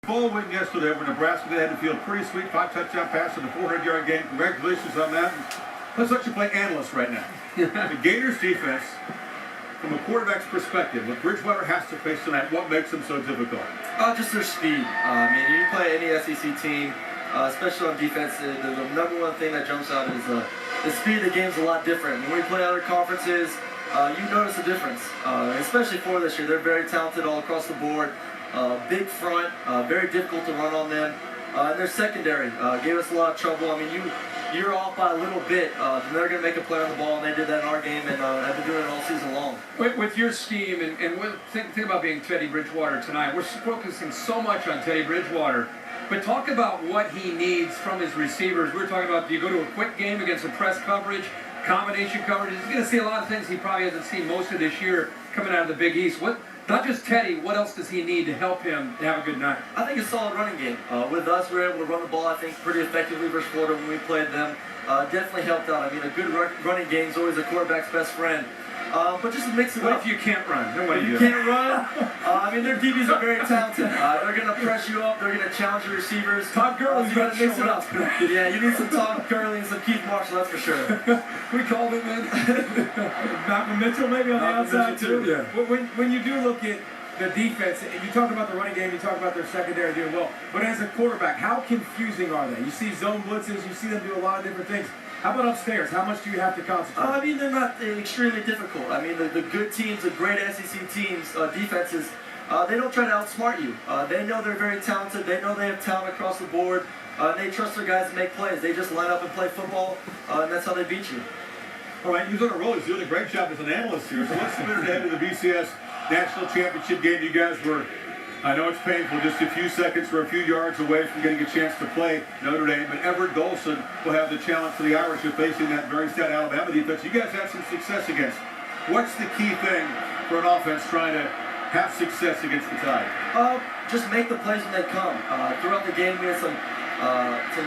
Full win yesterday over Nebraska. They had to feel pretty sweet 5-touchdown pass in the 400-yard game. Congratulations on that. Let's let you play analyst right now. The Gators defense, from a quarterback's perspective, what Bridgewater has to face tonight, what makes them so difficult? Just their speed. I mean, you play any SEC team, especially on defense, the number one thing that jumps out is the speed of the game's a lot different. When we play other conferences, you notice the difference, especially for this year. They're very talented all across the board. Big front, very difficult to run on them. And their secondary gave us a lot of trouble. I mean, you're off by a little bit, they're going to make a play on the ball, and they did that in our game, and have been doing it all season long. With your scheme, and think about being Teddy Bridgewater tonight. We're focusing so much on Teddy Bridgewater, but talk about what he needs from his receivers. We were talking about, do you go to a quick game against a press coverage, combination coverage? He's going to see a lot of things he probably hasn't seen most of this year coming out of the Big East. Not just Teddy, what else does he need to help him to have a good night? I think a solid running game. With us, we were able to run the ball, I think, pretty effectively versus Florida when we played them. Definitely helped out. I mean, a good running game is always a quarterback's best friend. But just to mix it up. What if you can't run? Then what do you do? Can't run? I mean, their DBs are very talented. They're going to press you up. They're going to challenge your receivers. Todd Gurley's you got to mix it up. up. Yeah, you need some Todd Gurley and some Keith Marshall, that's for sure. We called him in. Malcolm Mitchell maybe on the outside too. Yeah. When you do look at the defense, and you talk about the running game, you talk about their secondary doing well, but as a quarterback, how confusing are they? You see zone blitzes, you see them do a lot of different things. How about upstairs? How much do you have to concentrate? I mean, they're not extremely difficult. I mean, the good teams, the great SEC teams, defenses, they don't try to outsmart you. They know they're very talented. They know they have talent across the board. They trust their guys to make plays. They just line up and play football, and that's how they beat you. All right, he's on a roll. He's doing a great job as an analyst here. So what's the minute ahead of the BCS National Championship game? You guys were, I know it's painful, just a few seconds or a few yards away from getting a chance to play Notre Dame, but Everett Golson will have the challenge for the Irish of facing that very stout Alabama defense you guys had some success against. What's the key thing for an offense trying to have success against the Tide? Just make the plays when they come. Throughout the game, we had some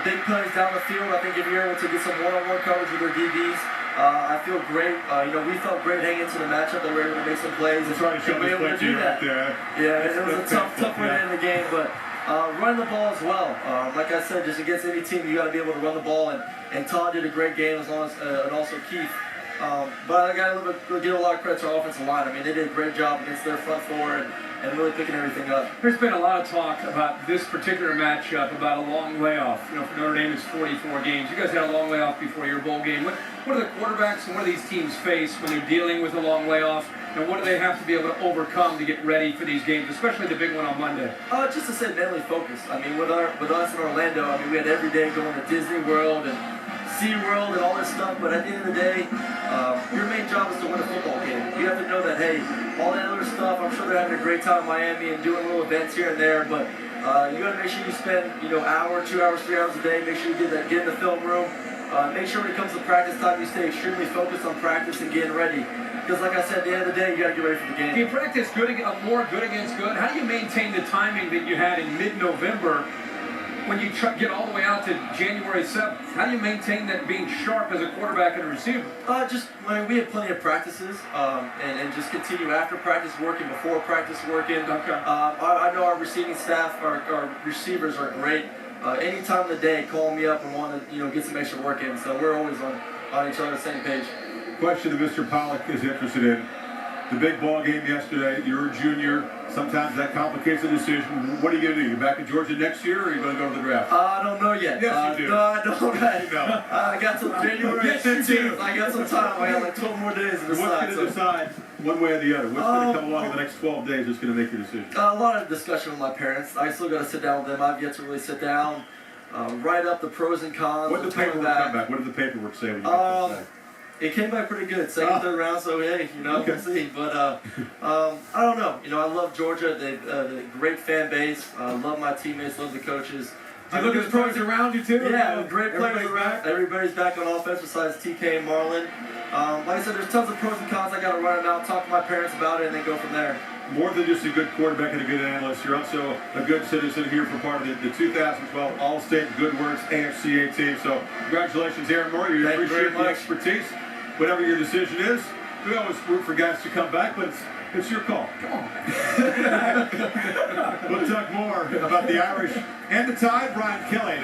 big plays down the field. I think if you're able to get some one-on-one coverage with their DBs, I feel great. We felt great hanging into the matchup that we were able to make some plays. That's right, and we were able to do that. Yeah, it was a tough way to end the game, but run the ball as well. Like I said, just against any team, you got to be able to run the ball, and Todd did a great game as long as, and also Keith. But I got to give a lot of credit to our offensive line. I mean, they did a great job against their front four and really picking everything up. There's been a lot of talk about this particular matchup, about a long layoff. For Notre Dame, it's 44 games. You guys had a long layoff before your bowl game. What do the quarterbacks and what do these teams face when they're dealing with a long layoff? And what do they have to be able to overcome to get ready for these games, especially the big one on Monday? Just to stay mentally focused. I mean, with us in Orlando, I mean, we had every day going to Disney World and SeaWorld and all this stuff, but at the end of the day, your main job is to win a football game. You have to know that, hey, all that other stuff, I'm sure they're having a great time in Miami and doing little events here and there, but you got to make sure you spend, hour, 2 hours, 3 hours a day, make sure you get in the film room, make sure when it comes to practice time, you stay extremely focused on practice and getting ready. Because like I said, at the end of the day, you got to get ready for the game. Do you practice more good against good? How do you maintain the timing that you had in mid-November when you get all the way out to January 7th? How do you maintain that being sharp as a quarterback and a receiver? We have plenty of practices, and just continue after practice working, before practice working. Okay. I know our receiving staff, our receivers are great. Any time of the day, call me up and want to get some extra work in. So we're always on each other's same page. Question that Mr. Pollack is interested in. The big ball game yesterday, you're a junior. Sometimes that complicates the decision. What are you going to do? You back in Georgia next year, or are you going to go to the draft? I don't know yet. Yes, you do. No, I don't. No. I got till January 15th. I got some time. I got like 12 more days to decide. What's going to decide one way or the other? What's going to come along in the next 12 days that's going to make your decision? A lot of discussion with my parents. I still got to sit down with them. I've yet to really sit down, write up the pros and cons. What did the paperwork come back? What did the paperwork say when you got this back? It came back pretty good, second, third round, so hey, Okay. We'll see. But I don't know. I love Georgia. They've a great fan base. I love my teammates, love the coaches. Do you look at the pros around you too? Yeah, great players Everybody's around. back? Everybody's back on offense besides TK and Marlon. Like I said, there's tons of pros and cons. I got to run them out, talk to my parents about it, and then go from there. More than just a good quarterback and a good analyst, you're also a good citizen here for part of the 2012 All-State Good Works AFCA team. So congratulations, Aaron Moore. Thank you appreciate very the much. expertise. Whatever your decision is, we always root for guys to come back, but it's It's your call. Come on. We'll talk more about the Irish and the Tide. Brian Kelly.